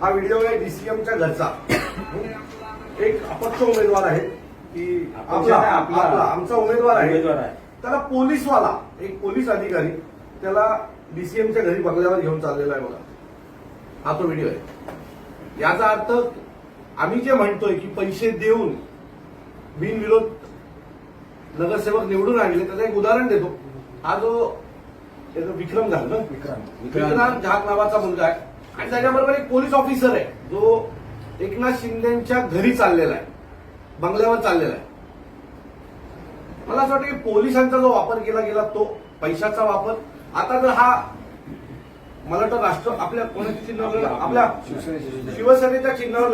हा व्हिडिओ आहे डीसीएमच्या घरचा. एक अपक्ष उमेदवार आहे की आमचा उमेदवार आहे, त्याला पोलीसवाला एक पोलीस अधिकारी त्याला डीसीएमच्या घरी बंगल्यावर घेऊन चाललेला आहे. बघा, हा तो व्हिडिओ आहे. याचा अर्थ आम्ही जे म्हणतोय की पैसे देऊन बिनविरोध नगरसेवक निवडून आणले त्याचं एक उदाहरण देतो. हा जो विक्रम झाक ना, विक्रम झाक नावाचा मुलगा आहे आणि त्याच्याबरोबर एक पोलीस ऑफिसर आहे जो एकनाथ शिंदेच्या घरी चाललेला आहे, बंगल्यावर चाललेला आहे. मला असं वाटतं की पोलिसांचा जो वापर केला गेला तो पैशाचा वापर. आता जर हा मला वाटतं राष्ट्र आपल्या कोणाच्या चिन्हावर आपल्या शिवसेनेच्या चिन्हावर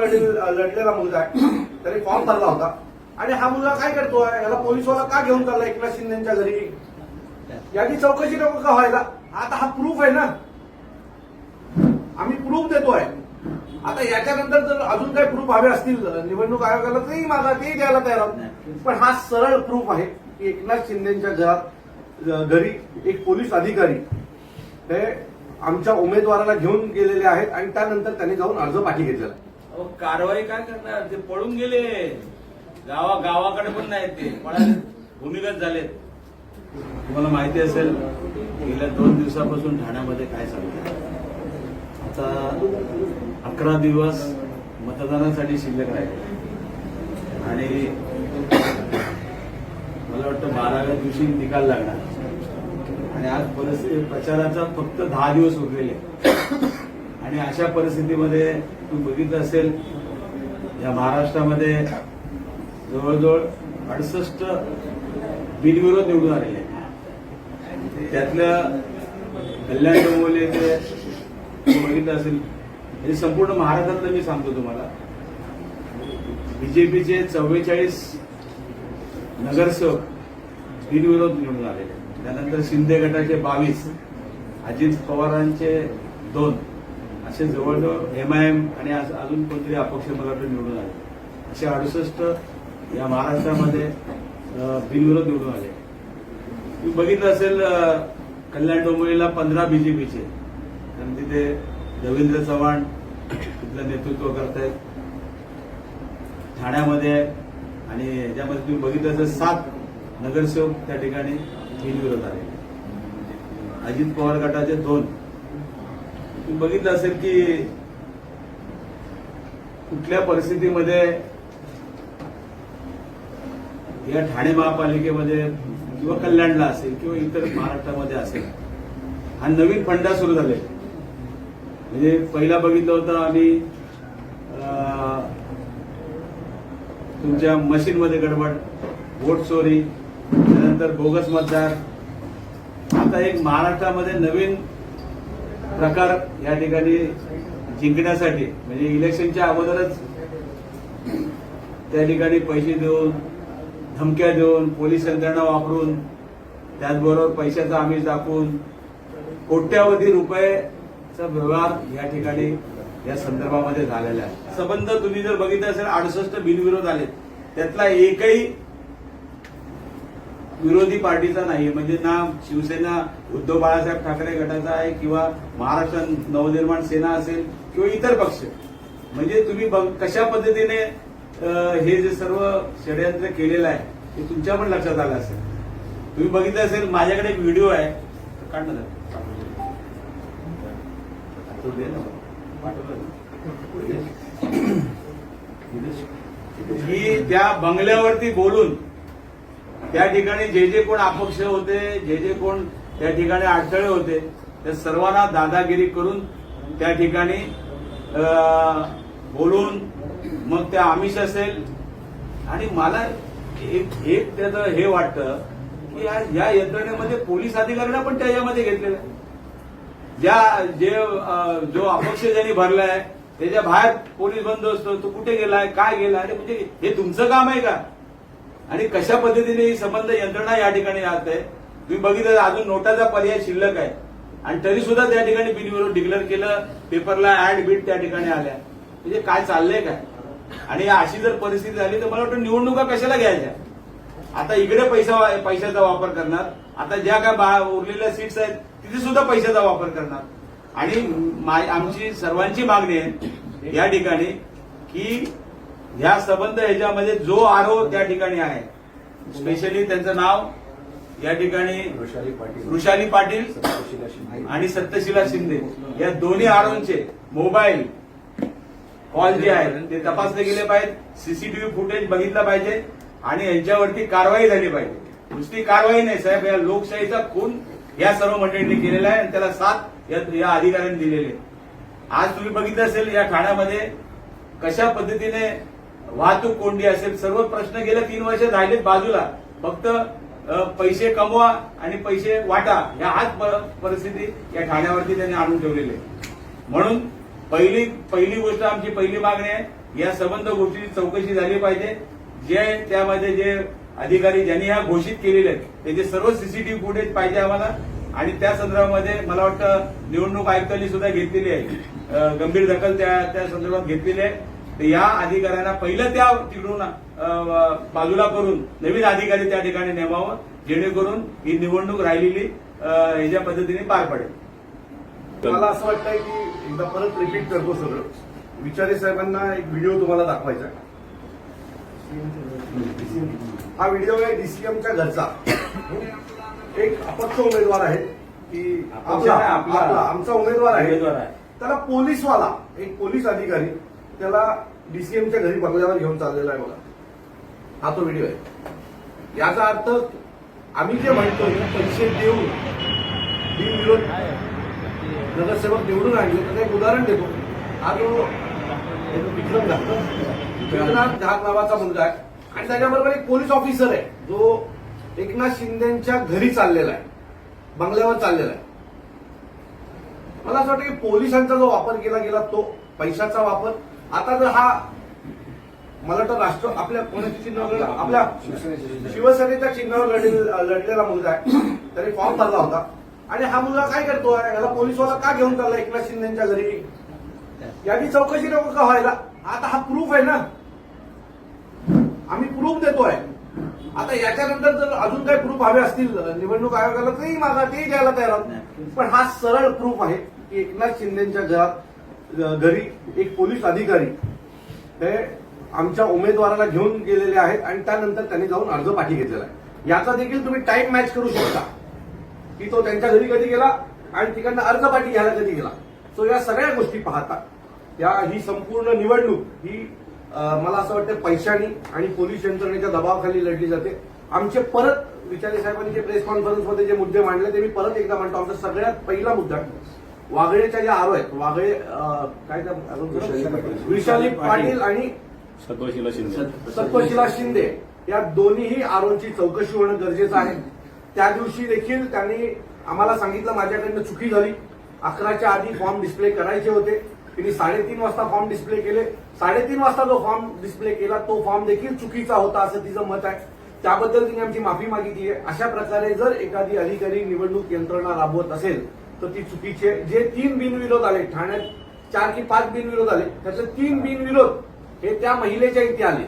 लढलेला मुलगा आहे, त्याने फॉर्म भरला होता आणि हा मुलगा काय करतोय, याला पोलिसवाला का घेऊन चालला एकनाथ शिंदेच्या घरी, याची चौकशी नको का व्हायला. आता हा प्रूफ आहे ना, आम्ही प्रूफ देतोय. आता याच्यानंतर जर अजून काही प्रूफ हवे असतील निवडणूक आयोगाला तेही मागा, तेही द्यायला तयार आहोत. पण हा सरळ प्रूफ आहे की एकनाथ शिंदेच्या घरी एक पोलीस अधिकारी हे आमच्या उमेदवाराला घेऊन गेलेले आहेत आणि त्यानंतर त्यांनी जाऊन अर्ज पाठी घेतलेला. कारवाई काय करणार, ते पळून गेले, गावाकडे पण नाही, ते पळाले, भूमिगत झालेत. तुम्हाला माहिती असेल गेल्या 2 दिवसापासून ठाण्यामध्ये काय चालतं. आता 11 दिवस मतदानासाठी शिल्लक राहिले आणि मला वाटतं 12व्या दिवशी निकाल लागणार आणि आज परिस्थिती प्रचाराचा फक्त 10 दिवस उरलेले आणि अशा परिस्थितीमध्ये तुम्ही बघितलं असेल या महाराष्ट्रामध्ये जवळजवळ 68 बिनविरोध निवडून आलेले आहेत. त्यातल्या कल्याण डोंबिवली ते बघितलं असेल हे संपूर्ण महाराष्ट्रातलं मी सांगतो तुम्हाला. बीजेपीचे 44 नगरसेवक बिनविरोध निवडून आलेले. त्यानंतर शिंदे गटाचे 22, अजित पवारांचे 2, असे जवळजवळ एमआयएम आणि अजून कोणतरी अपक्ष मला वाटतं निवडून आले. असे 68 या महाराष्ट्रामध्ये बिनविरोध निवडून आले. तुम्ही बघितलं असेल कल्याण डोंबिवलीला 15 बीजेपीचे, कारण तिथे रवींद्र चव्हाण तिथलं नेतृत्व करतायत. ठाण्यामध्ये आणि याच्यामध्ये तुम्ही बघितलं असेल 7 नगरसेवक त्या ठिकाणी बिनविरोध आले. अजित पवार गटाचे 2. तुम्ही बघितलं असेल की कुठल्या परिस्थितीमध्ये या ठाणे महापालिकेमध्ये किंवा कल्याणला असेल किंवा इतर महाराष्ट्रामध्ये असेल हा नवीन फंडा सुरू झाले. म्हणजे पहिला बघितलं होतं आम्ही तुमच्या मशीनमध्ये गडबड, वोट चोरी, त्यानंतर बोगस मतदार. आता एक महाराष्ट्रामध्ये नवीन प्रकार या ठिकाणी जिंकण्यासाठी म्हणजे इलेक्शनच्या अगोदरच त्या ठिकाणी पैसे देऊन, धमक्या देऊन, पोलीस यंत्रणा वापरून, त्याचबरोबर पैशाचा आमिष दाखवून कोट्यावधी रुपयेचा व्यवहार या ठिकाणी या संदर्भामध्ये झालेला आहे. संबंध तुम्ही जर बघितलं असेल 68 बिनविरोध आले, त्यातला एकही विरोधी पार्टीचा नाही. म्हणजे ना शिवसेना उद्धव बाळासाहेब ठाकरे गटाचा आहे किंवा महाराष्ट्र नवनिर्माण सेना असेल किंवा इतर पक्ष. म्हणजे तुम्ही कशा पद्धतीने हे जे सर्व षडयंत्र केलेलं आहे ते तुमच्या पण लक्षात आलं असेल. तुम्ही बघितलं असेल माझ्याकडे एक व्हिडिओ आहे, काढणं की त्या बंगल्यावरती बोलून त्या ठिकाणी जे कोण अपक्ष होते, जे कोण त्या ठिकाणी अडथळे होते त्या सर्वांना दादागिरी करून त्या ठिकाणी बोलून मग त्या आमिष असेल. आणि मला एक त्याचं हे वाटतं की या यंत्रणेमध्ये पोलीस अधिकाऱ्यांना पण त्याच्यामध्ये घेतलेलं आहे. जो अपक्ष ज्यांनी भरलाय त्याच्या बाहेर पोलीस बंदोबस्त, तो कुठे गेलाय, काय गेलाय, आणि म्हणजे हे तुमचं काम आहे का? आणि कशा पद्धतीने ही संबंध यंत्रणा या ठिकाणी राहत आहे. तुम्ही बघितलं अजून नोटाचा पर्याय शिल्लक आहे आणि तरी सुद्धा त्या ठिकाणी बिनविरोध डिक्लेअर केलं, पेपरला ऍड बीट त्या ठिकाणी आल्या. म्हणजे काय चाललंय काय? आणि अशी जर परिस्थिती झाली तर मला वाटतं निवडणुका कशाला घ्यायच्या. आता इकडे पैशाचा वापर करणार, आता ज्या काय उरलेल्या सीट्स आहेत तिथे सुद्धा पैशाचा वापर करणार. आणि आमची सर्वांची मागणी आहे या ठिकाणी की ह्या संबंध ह्याच्यामध्ये जो आरोप त्या ठिकाणी आहे, स्पेशली त्यांचं नाव या ठिकाणी वृषाली पाटील आणि सत्यशीला शिंदे या दोन्ही आरोपींचे मोबाईल कॉल जे आहेत ते तपासले गेले पाहिजेत, सीसीटीव्ही फुटेज बघितलं पाहिजे आणि यांच्यावरती कारवाई झाली पाहिजे. नुसती कारवाई नाही साहेब, या लोकशाहीचा खून या सर्व मंडळींनी केलेला आहे आणि त्याला साथ या अधिकाऱ्यांनी दिलेली. आज तुम्ही बघितलं असेल या ठाण्यामध्ये कशा पद्धतीने वाहतूक कोंडी असेल, सर्व प्रश्न गेले 3 वर्ष राहिलेत बाजूला, फक्त पैसे कमवा आणि पैसे वाटा या हाच परिस्थिती या ठाण्यावरती त्यांनी आणून ठेवलेली आहे. म्हणून पहिली गोष्ट आमची पहिली मागणी आहे, या संबंध गोष्टीची चौकशी झाली पाहिजे. जे त्यामध्ये जे अधिकारी ज्यांनी ह्या घोषित केलेले आहेत त्याचे सर्व सीसीटीव्ही फुटेज पाहिजे आम्हाला. आणि त्या संदर्भामध्ये मला वाटतं निवडणूक आयुक्तांनी सुद्धा घेतलेली आहे, गंभीर दखल त्या संदर्भात घेतलेली आहे. तर या अधिकाऱ्यांना पहिलं त्या तिकडून बाजूला करून नवीन अधिकारी त्या ठिकाणी नेमावं, जेणेकरून ही निवडणूक राहिलेली ह्याच्या पद्धतीने पार पडेल. मला असं वाटतंय की एकदा परत रिपीट करतो सगळं. विचारे साहेबांना एक व्हिडिओ तुम्हाला दाखवायचा आहे. हा व्हिडिओ आहे डीसीएमच्या घरचा. एक अपक्ष उमेदवार आहे की आमचा उमेदवार आहे, त्याला पोलीसवाला एक पोलीस अधिकारी त्याला डीसीएमच्या घरी बंगल्यावर घेऊन चाललेला आहे. बघा, हा तो व्हिडिओ आहे. याचा अर्थ आम्ही जे म्हणतो पैसे देऊन बिनविरोध नगरसेवक निवडून आणले, त्याचं एक उदाहरण देतो. हा जो विक्रमनाथ घाट नावाचा मुलगा आहे आणि त्याच्याबरोबर एक पोलीस ऑफिसर आहे जो एकनाथ शिंदेच्या घरी चाललेला आहे, बंगल्यावर चाललेला आहे. मला असं वाटतं की पोलिसांचा जो वापर केला गेला तो पैशाचा वापर. आता जर हा मला वाटतं आपल्या कोणाच्या चिन्हावर, आपल्या शिवसेनेच्या चिन्हावर लढलेला मुलगा आहे, त्याने फॉर्म भरला होता आणि हा मुलगा काय करतो, याला पोलिसवाला का घेऊन चालला एकनाथ शिंदेच्या घरी, याची चौकशी नको का व्हायला. आता हा प्रूफ आहे ना, आम्ही प्रूफ देतोय. आता याच्यानंतर जर अजून काही प्रूफ हवे असतील निवडणूक आयोगाला तरी मागा, ते द्यायला तयार आहोत. पण हा सरळ प्रूफ आहे की एकनाथ शिंदेच्या घरी एक पोलीस अधिकारी हे आमच्या उमेदवाराला घेऊन गेलेले आहेत आणि त्यानंतर त्यांनी जाऊन अर्ज पाठी घेतलेला आहे. याचा देखील तुम्ही टाइम मॅच करू शकता की तो त्यांच्या घरी कधी गेला आणि तिकडनं अर्ज पाठी घ्यायला कधी गेला. सो या सगळ्या गोष्टी पाहता ही संपूर्ण निवडणूक ही मला असं वाटतं पैशानी आणि पोलीस यंत्रणेच्या दबावाखाली लढली जाते. आमचे परत विचारे साहेबांनी जे प्रेस कॉन्फरन्समध्ये जे मुद्दे मांडले ते मी परत एकदा म्हणतो. आमचा सगळ्यात पहिला मुद्दा वागळेच्या ज्या आरोप आहेत, वागळे काय वृषाली पाटील आणि सत्वशीला शिंदे या दोन्हीही आरोपची चौकशी होणं गरजेचं आहे. त्या दिवशी देखील त्यांनी आम्हाला सांगितलं माझ्याकडनं चुकी झाली, 11च्या आधी फॉर्म डिस्प्ले करायचे होते. त्यांनी 3:30 वाजता फॉर्म डिस्प्ले केले. 3:30 वाजता जो फॉर्म डिस्प्ले केला तो फॉर्म देखील चुकीचा होता असं तिचं मत आहे. त्याबद्दल तिने आमची माफी मागितली आहे. अशा प्रकारे जर एखादी अधिकारी निवडणूक यंत्रणा राबवत असेल तर ती चुकीची आहे. जे 3 बिनविरोध आले ठाण्यात, 4 की 5 बिनविरोध आले, त्याचे 3 बिनविरोध हे त्या महिलेच्या इथे आले.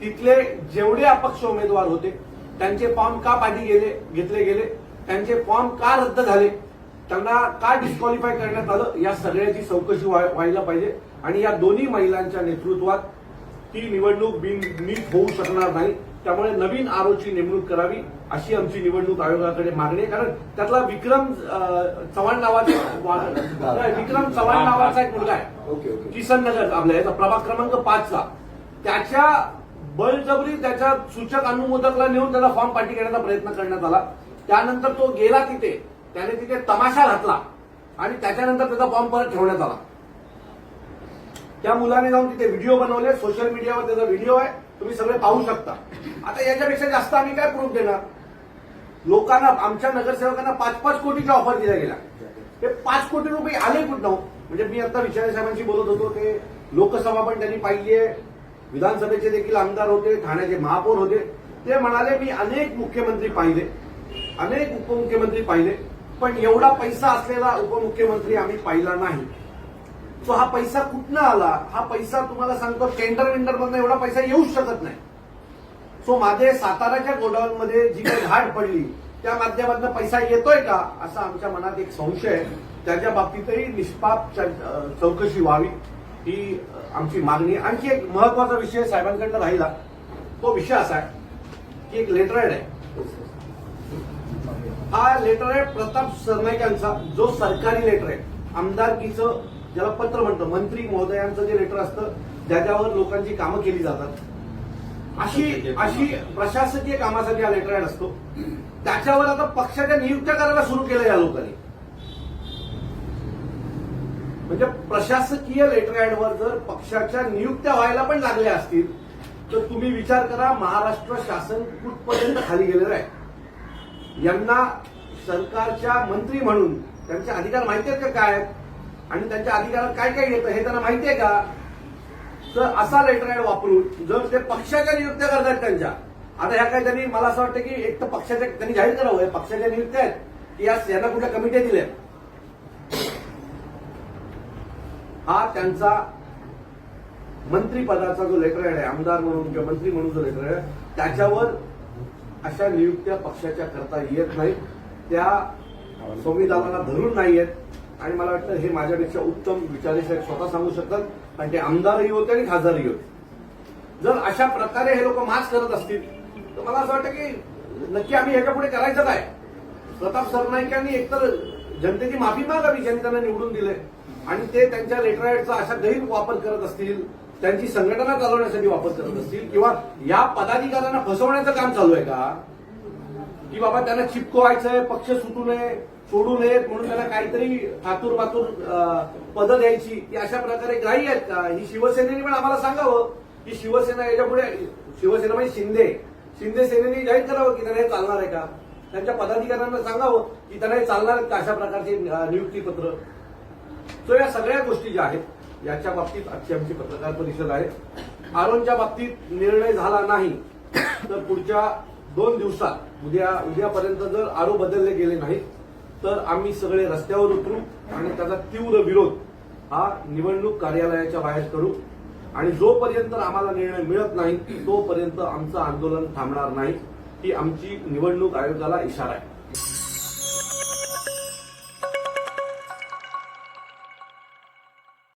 तिथले जेवढे अपक्ष उमेदवार होते त्यांचे फॉर्म का पाठी घेतले गेले, त्यांचे फॉर्म का रद्द झाले, त्यांना का डिस्क्वालिफाय करण्यात आलं, या सगळ्याची चौकशी व्हायला पाहिजे. आणि या दोन्ही महिलांच्या नेतृत्वात ती निवडणूक नीट होऊ शकणार नाही. त्यामुळे नवीन आरोची नेमणूक करावी अशी आमची निवडणूक आयोगाकडे मागणी आहे. कारण त्यातला विक्रम चव्हाण नावाचा एक मुलगा आहे किसन नगर, आपल्या याचा प्रभाग क्रमांक 5चा, त्याच्या बळजबरी त्याच्या सूचक अनुमोदकला नेऊन त्याला फॉर्म पाठी घेण्याचा प्रयत्न करण्यात आला. त्यानंतर तो गेला तिथे, त्याने तिथे तमाशा घातला आणि त्याच्यानंतर त्याचा फॉर्म परत ठेवण्यात आला. त्या मुलाने जाऊन तिथे व्हिडिओ बनवले, सोशल मीडियावर त्याचा व्हिडिओ आहे, तुम्ही सगळे पाहू शकता. आता याच्यापेक्षा जास्त आम्ही काय प्रूफ देणार लोकांना? आमच्या नगरसेवकांना 5-5 कोटीच्या ऑफर दिल्या गेल्या. हे 5 कोटी रुपये आले कुठं? म्हणजे मी आता विचारे साहेबांशी बोलत होतो, ते लोकसभा पण त्यांनी पाहिली आहे, विधानसभेचे देखील आमदार होते, ठाण्याचे महापौर होते. ते म्हणाले मी अनेक मुख्यमंत्री पाहिले, अनेक उपमुख्यमंत्री पाहिले, पण एवढा पैसा असलेला उपमुख्यमंत्री आम्ही पाहिला नाही. सो हा पैसा कुठनं आला? हा पैसा तुम्हाला सांगतो टेंडर विंडरमधनं एवढा पैसा येऊच शकत नाही. सो माझे साताराच्या गोडाऊनमध्ये जी काही घाट पडली त्या माध्यमातून पैसा येतोय का असा आमच्या मनात एक संशय आहे. त्याच्या बाबतीतही निष्पाप चौकशी व्हावी. ही आमची मागणी. आणखी एक महत्वाचा विषय साहेबांकडनं राहिला, तो विषय असा आहे की एक लेटरहेड आहे. हा लेटरहेड प्रताप सरनाईकांचा जो सरकारी लेटर आहे, आमदारकीचं ज्याला पत्र म्हणतं, मंत्री महोदयांचं जे लेटर असतं ज्याच्यावर लोकांची कामं केली जातात, अशी प्रशासकीय कामासाठी हा लेटरहेड असतो. त्याच्यावर आता पक्षाच्या नियुक्त्या करायला सुरू केलं या लोकांनी. म्हणजे प्रशासकीय लेटरहेडवर जर पक्षाच्या नियुक्त्या व्हायला पण लागल्या असतील तर तुम्ही विचार करा महाराष्ट्र शासन कुठपर्यंत खाली गेलेलं आहे. यांना सरकारच्या मंत्री म्हणून त्यांचे अधिकार माहिती आहेत का काय आहेत आणि त्यांच्या अधिकारात काय काय येतं हे त्यांना माहिती आहे का? तर असा लेटरहेड वापरून जर ते पक्षाच्या नियुक्त्या करतायत त्यांच्या, आता ह्या काय त्यांनी, मला असं वाटतं की एक तर पक्षाच्या त्यांनी जाहीर करावं पक्षाच्या नियुक्त्या आहेत की यांना कुठल्या कमिट्या दिल्या. हा त्यांचा मंत्रीपदाचा जो लेटरहेड आहे, आमदार म्हणून किंवा मंत्री म्हणून जो लेटरहेड आहे, त्याच्यावर अशा नियुक्त्या पक्षाच्या करता येत नाहीत, त्या संविधानाला धरून नाही आहेत. आणि मला वाटतं हे माझ्यापेक्षा उत्तम विचारे साहेब स्वतः सांगू शकतात, कारण ते आमदारही होते आणि खासदारही होते. जर अशा प्रकारे हे लोक माच करत असतील तर मला असं वाटतं की नक्की आम्ही ह्याच्या पुढे करायचं काय? प्रताप सरनाईकांनी एकतर जनतेची माफी मागावी ज्यांनी त्यांना निवडून दिले, आणि ते त्यांच्या लेटरहेडचा अशा गैरवापर करत असतील, त्यांची संघटना चालवण्यासाठी वापर करत असतील, किंवा या पदाधिकाऱ्यांना फसवण्याचं काम चालू आहे का? की बाबा त्यांना चिपकवायचंय, पक्ष सुटू नये, सोडू नयेत म्हणून त्यांना काहीतरी आतूर बातूर पदं द्यायची, की अशा प्रकारे ग्राही आहेत का? ही शिवसेनेने पण आम्हाला सांगावं की शिवसेना याच्यापुढे, शिवसेना म्हणजे शिंदे सेनेने जाहीर करावं की त्यांना हे चालणार आहे का? त्यांच्या पदाधिकाऱ्यांना सांगावं की त्यांना हे चालणार आहेत का अशा प्रकारचे नियुक्तीपत्र. सो या सगळ्या गोष्टी ज्या आहेत याच्या बाबतीत आजची आमची पत्रकार परिषद आहे. आरोनच्या बाबतीत निर्णय झाला नाही तर पुढच्या 2 दिवसात उद्यापर्यंत जर आरो बदलले गेले नाहीत तर आम्ही सगळे रस्त्यावर उतरू आणि त्याचा तीव्र विरोध हा निवडणूक कार्यालयाच्या बाहेर करू. आणि जोपर्यंत आम्हाला निर्णय मिळत नाही तोपर्यंत आमचं आंदोलन थांबणार नाही, ही आमची निवडणूक आयोगाला इशारा आहे.